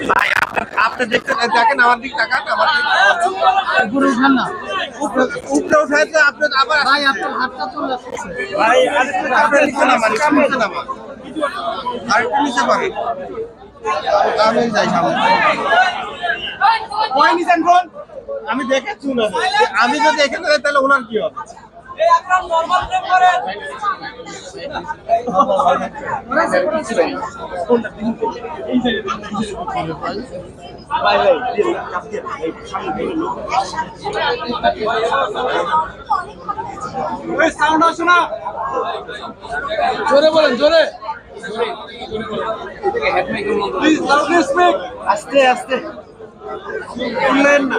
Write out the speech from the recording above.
ভাই আপনি দেখেন আমার দিক তাকান, আমার দিক উপরে উঠান না, উপরে উঠাইতে আপনি আবার ভাই আপনার হাতটা চলে আসছে ভাই আপনি নিচে নামান, নিচে নামান, আর একটু নিচে পারেন, আমি যাই সামনে। কয় নিছেন ফোন? আমি দেখেছি না, আমি যদি এখানে যাই তাহলে ওনার কি হবে? জোরে বলেন, জোরে। আস্তে আস্তে শুনলেন না।